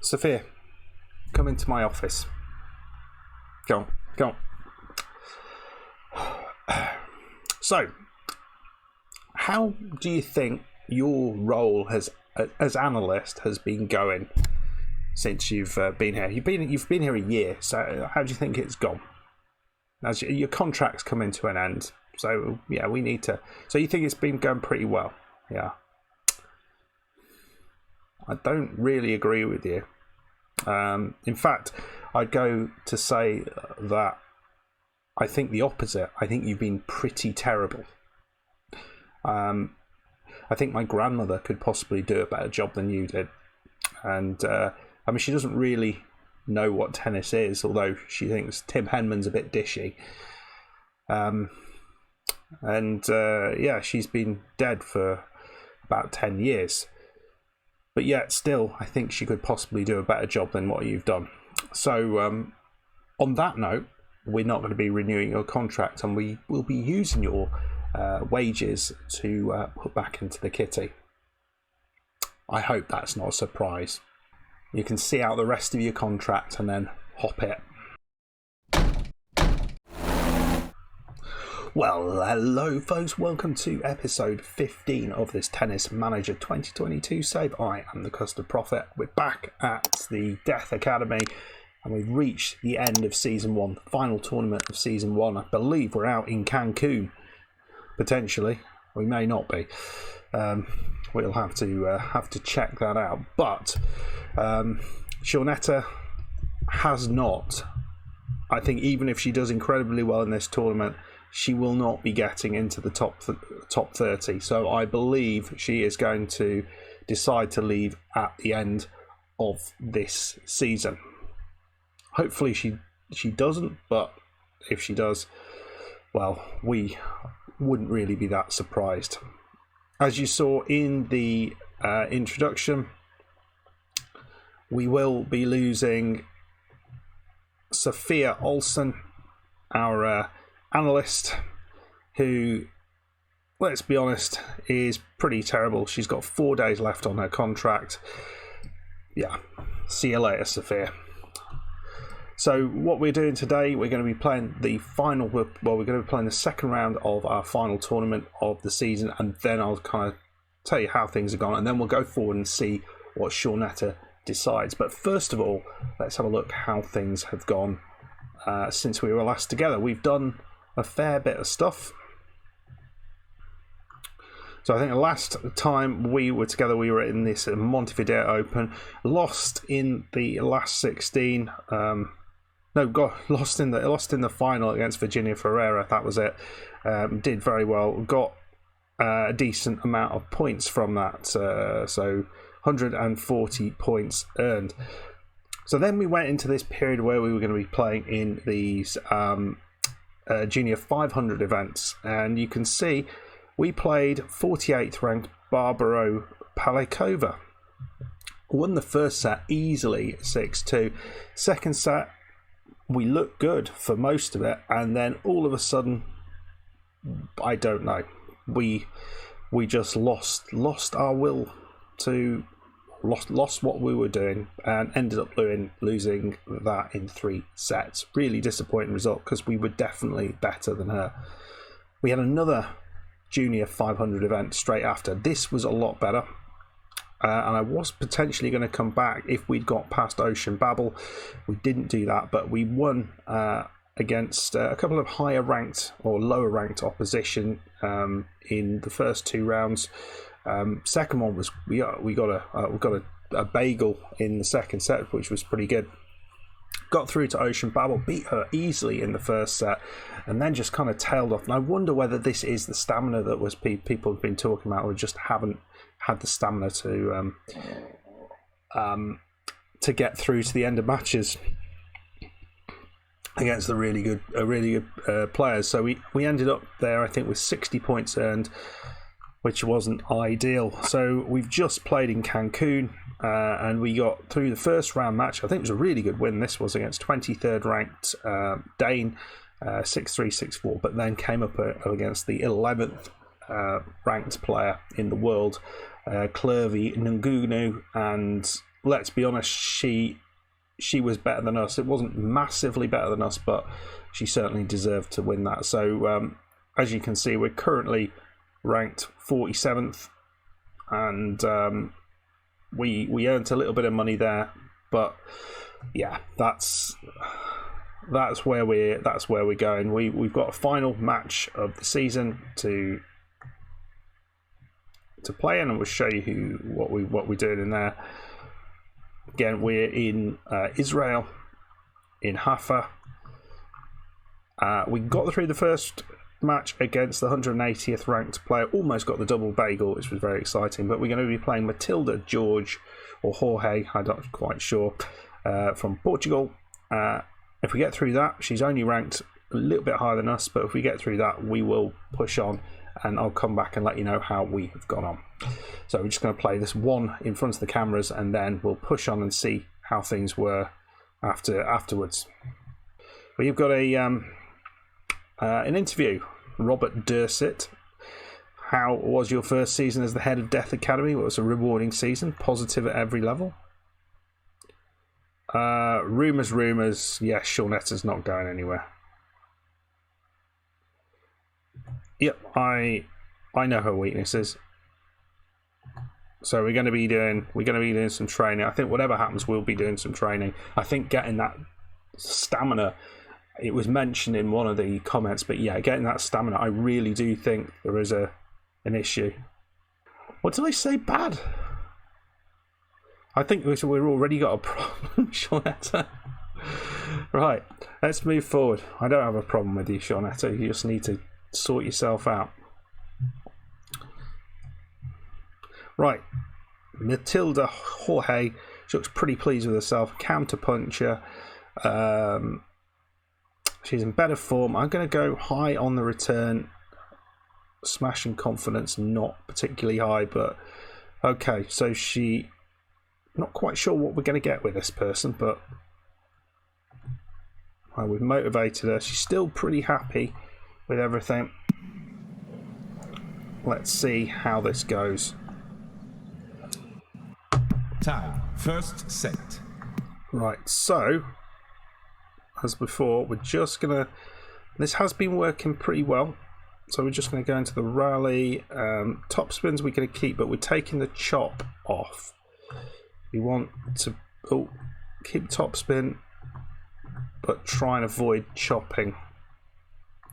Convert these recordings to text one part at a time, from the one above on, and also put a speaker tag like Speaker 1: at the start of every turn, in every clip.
Speaker 1: Sophia, come into my office. Go on. So, how do you think your role as analyst has been going since you've been here? You've been here a year. So, how do you think it's gone? As your contract's coming to an end, so yeah, we need to. So you think it's been going pretty well? Yeah. I don't really agree with you. In fact, I'd go to say that I think the opposite. I think you've been pretty terrible. I think my grandmother could possibly do a better job than you did. And I mean, she doesn't really know what tennis is, although she thinks Tim Henman's a bit dishy. Yeah, she's been dead for about 10 years. But yet still, I think she could possibly do a better job than what you've done. So on that note, we're not going to be renewing your contract, and we will be using your wages to put back into the kitty. I hope that's not a surprise. You can see out the rest of your contract and then hop it. Well, hello folks, welcome to episode 15 of this Tennis Manager 2022 save. I am the Custard Prophet. We're back at the Death Academy and we've reached the end of Season 1, the final tournament of Season 1. I believe we're out in Cancun, potentially. We may not be. We'll have to check that out. But Shaunetta has not, I think even if she does incredibly well in this tournament, she will not be getting into the top 30. So I believe she is going to decide to leave at the end of this season. Hopefully she doesn't, but if she does, well, we wouldn't really be that surprised. As you saw in the introduction, we will be losing Sophia Olsen, our analyst, who, let's be honest, is pretty terrible. She's got 4 days left on her contract. Yeah, see you later, Sophia. So what we're doing today, we're going to be playing the final, we're going to be playing the second round of our final tournament of the season, and then I'll kind of tell you how things have gone, and then we'll go forward and see what Shaunetta decides. But first of all, let's have a look how things have gone since we were last together. We've done a fair bit of stuff. So I think the last time we were together, we were in this Montevideo Open, lost in the last 16. Lost in the final against Virginia Ferreira. That was it. Did very well. Got a decent amount of points from that. So 140 points earned. So then we went into this period where we were going to be playing in these Junior 500 events, and you can see we played 48th ranked Barbaro Palekova. Won the first set easily, 6-2. Second set, we looked good for most of it, and then all of a sudden, I don't know, we just lost our will to lost what we were doing and ended up losing that in 3 sets. Really disappointing result because we were definitely better than her. We had another Junior 500 event straight after. This was a lot better. And I was potentially going to come back if we'd got past Ocean Babel. We didn't do that, but we won against a couple of higher ranked or lower ranked opposition in the first 2 rounds. Second one was we got a bagel in the second set, which was pretty good. Got through to Ocean Babel, beat her easily in the first set, and then just kind of tailed off. And I wonder whether this is the stamina that was people have been talking about, or just haven't had the stamina to get through to the end of matches against the really good players. So we ended up there, I think, with 60 points earned, which wasn't ideal. So we've just played in Cancun, and we got through the first round match. I think it was a really good win. This was against 23rd ranked Dane, 6-3, 6-4, but then came up against the 11th ranked player in the world, Clervy Ngunu, and let's be honest, she was better than us. It wasn't massively better than us, but she certainly deserved to win that. So as you can see, we're currently ranked 47th, and we earned a little bit of money there, but yeah, that's where we're going. We've got a final match of the season to play in, and we'll show you what we're doing in there. Again, we're in Israel, in Haifa. We got through the first match against the 180th ranked player, almost got the double bagel, which was very exciting. But we're going to be playing Matilda George, or Jorge, I'm not quite sure, from Portugal. If we get through that, she's only ranked a little bit higher than us, but if we get through that, we will push on, and I'll come back and let you know how we have gone on. So we're just going to play this one in front of the cameras, and then we'll push on and see how things were afterwards. Well, you've got an interview. Robert Dursit. How was your first season as the head of Death Academy? Well, it was a rewarding season, positive at every level. Rumours. Yes, Shaunetta's not going anywhere. Yep, I know her weaknesses. So we're going to be doing some training. I think whatever happens, we'll be doing some training. I think getting that stamina, it was mentioned in one of the comments, but yeah, getting that stamina, I really do think there is an issue. What did I say? Bad? I think we've already got a problem, Shaunetta. Right, let's move forward. I don't have a problem with you, Shaunetta. You just need to sort yourself out. Right, Matilda Jorge, she looks pretty pleased with herself. Counterpuncher. She's in better form. I'm going to go high on the return. Smashing confidence, not particularly high, but okay. So she, not quite sure what we're going to get with this person, but well, we've motivated her. She's still pretty happy with everything. Let's see how this goes.
Speaker 2: Time. First set.
Speaker 1: Right, so as before, we're just gonna, this has been working pretty well, so we're just going to go into the rally. Top spins we're going to keep, but we're taking the chop off. We want to keep top spin, but try and avoid chopping.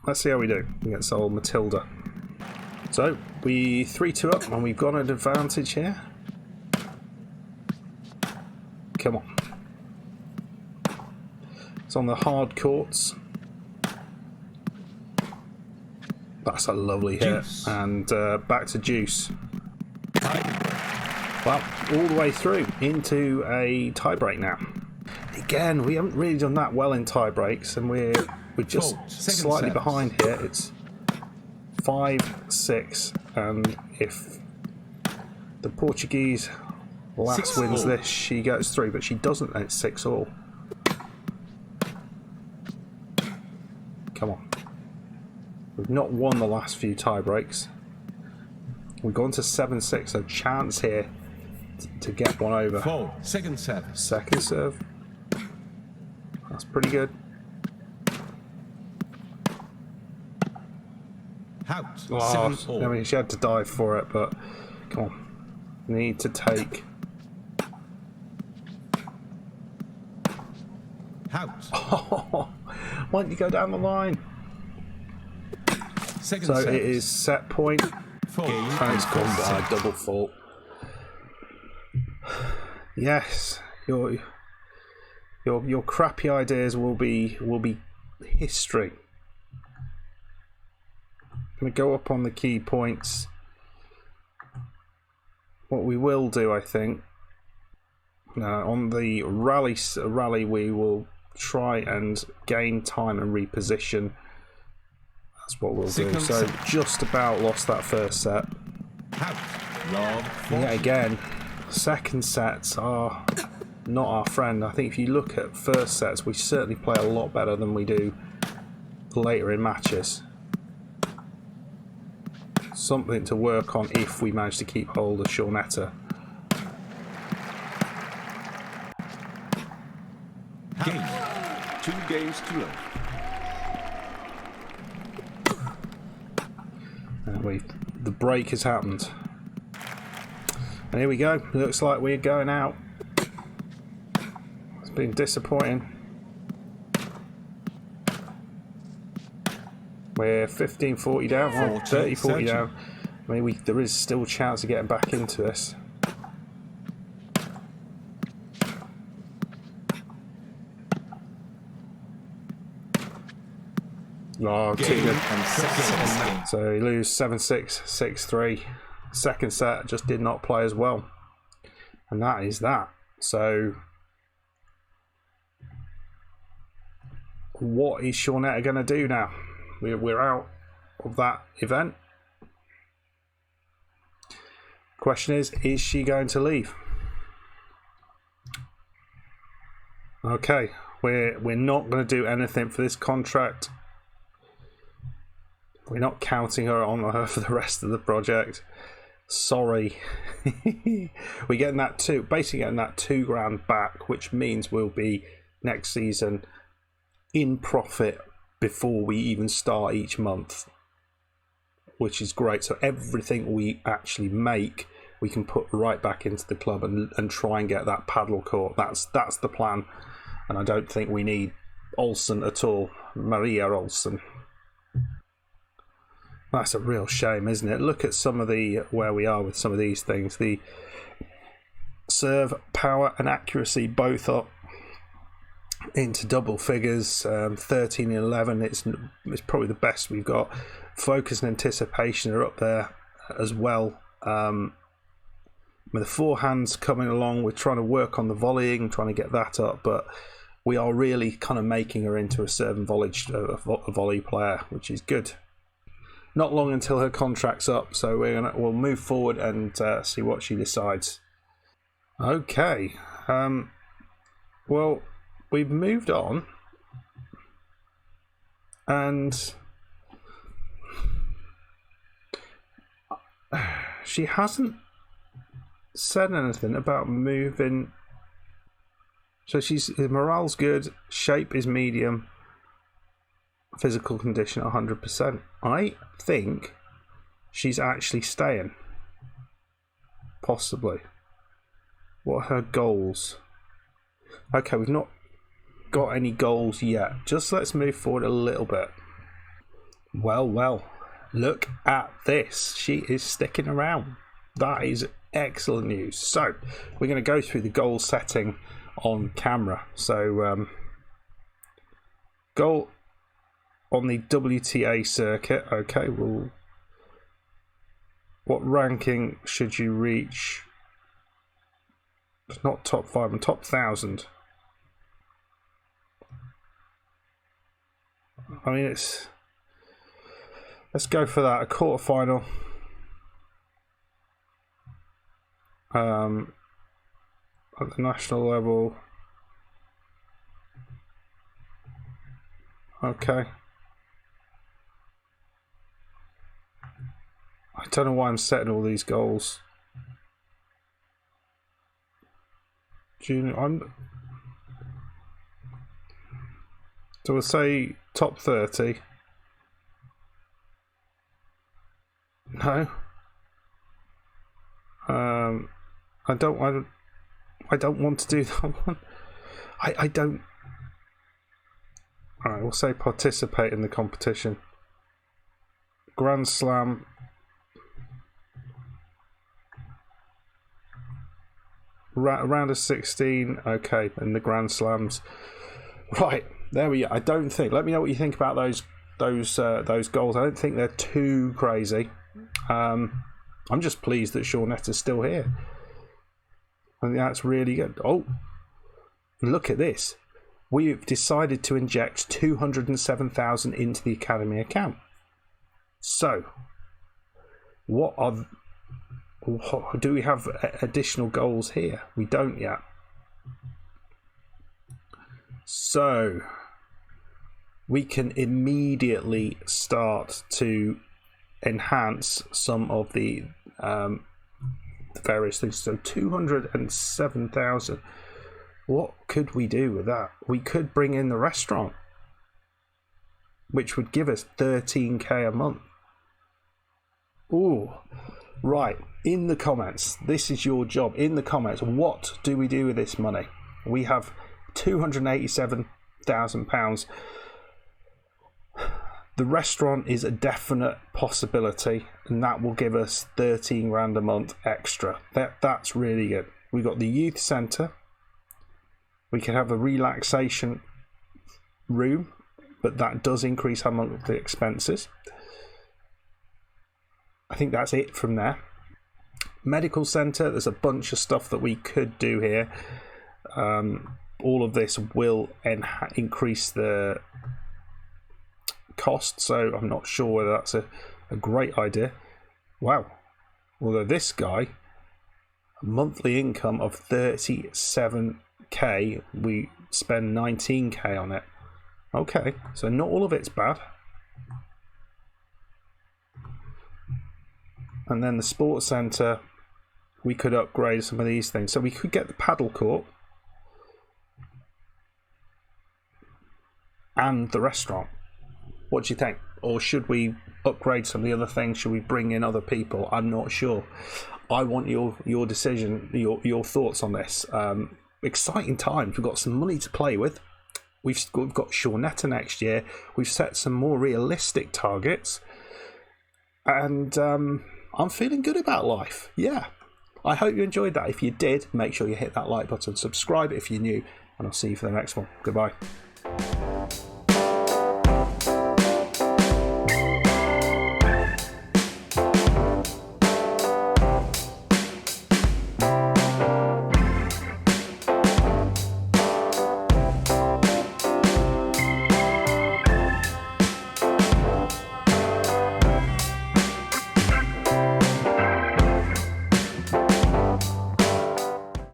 Speaker 1: Let's see how we do against old Matilda. So we 3-2 up, and we've got an advantage here. Come on. It's on the hard courts. That's a lovely hit. Juice. And back to Juice. Well, all the way through into a tiebreak now. Again, we haven't really done that well in tie breaks, and we're just slightly behind here. It's 5-6, and if the Portuguese lass wins this, she goes through, but she doesn't, and it's 6-all. Come on. We've not won the last few tie breaks. We've gone to 7-6, so chance here to get one over.
Speaker 2: Second serve.
Speaker 1: Second serve. That's pretty good.
Speaker 2: Out.
Speaker 1: Oh, I mean, she had to dive for it, but come on. Need to take.
Speaker 2: Out.
Speaker 1: Oh, why didn't you go down the line?
Speaker 2: Second
Speaker 1: so
Speaker 2: set.
Speaker 1: It is set point. And it's gone by double fault. Yes, your crappy ideas will be history. Going to go up on the key points. What we will do, I think, on the rally, we will try and gain time and reposition. That's what we'll do. So just about lost that first set. Yeah, again, second sets are not our friend. I think if you look at first sets, we certainly play a lot better than we do later in matches. Something to work on if we manage to keep hold of Shaunetta.
Speaker 2: Game. 2 games to love.
Speaker 1: The break has happened. And here we go. Looks like we're going out. It's been disappointing. We're 15-40 down, well, 30-40 down. I mean, there is still a chance of getting back into this. Oh, too good. So we lose 7-6, 6-3. Second set just did not play as well. And that is that. So what is Shaunetta going to do now? We're out of that event. Question is she going to leave? Okay, we're not going to do anything for this contract. We're not counting her on her for the rest of the project. Sorry. We're getting that basically getting that $2,000 back, which means we'll be next season in profit before we even start each month, which is great. So everything we actually make, we can put right back into the club and try and get that paddle court. That's the plan. And I don't think we need Olsen at all. Maria Olsen. That's a real shame, isn't it? Look at some of where we are with some of these things. The serve, power and accuracy both up into double figures. 13 and 11, it's probably the best we've got. Focus and anticipation are up there as well. With the forehands coming along, we're trying to work on the volleying, trying to get that up, but we are really kind of making her into a serve and volley player, which is good. Not long until her contract's up, so we'll move forward and see what she decides. Okay, well, we've moved on, and she hasn't said anything about moving. So her morale's good, shape is medium, physical condition 100%. I think she's actually staying. Possibly. What are her goals? Okay, we've not got any goals yet. Just let's move forward a little bit. Well, look at this. She is sticking around. That is excellent news. So, we're going to go through the goal setting on camera. So, goal on the WTA circuit. Okay, well, what ranking should you reach? It's not top 5 and top 1,000. I mean, let's go for that. A quarterfinal. At the national level. Okay. I don't know why I'm setting all these goals. So we'll say top 30. No. I don't want to do that one. I don't. Alright, we'll say participate in the competition. Grand Slam. Round of 16, okay, in the Grand Slams. Right, there we go. I don't think. Let me know what you think about those goals. I don't think they're too crazy. I'm just pleased that Shaunetta's still here. I think that's really good. Oh, look at this. We've decided to inject 207,000 into the Academy account. So, do we have additional goals here? We don't yet. So, we can immediately start to enhance some of the various things. So 207,000. What could we do with that? We could bring in the restaurant, which would give us 13k a month. Ooh, right. In the comments, this is your job. In the comments, what do we do with this money? We have £287,000. The restaurant is a definite possibility, and that will give us 13 grand a month extra. That's really good. We got the youth centre. We can have a relaxation room, but that does increase our monthly expenses. I think that's it from there. Medical centre, there's a bunch of stuff that we could do here. All of this will increase the cost, so I'm not sure whether that's a great idea. Wow. Although this guy, a monthly income of 37k, we spend 19k on it. Okay, so not all of it's bad. And then the sports centre, we could upgrade some of these things. So we could get the paddle court and the restaurant. What do you think? Or should we upgrade some of the other things? Should we bring in other people? I'm not sure. I want your decision, your thoughts on this. Exciting times. We've got some money to play with. We've got Shaunetta next year. We've set some more realistic targets. And I'm feeling good about life. Yeah. I hope you enjoyed that. If you did, make sure you hit that like button. Subscribe if you're new. And I'll see you for the next one. Goodbye.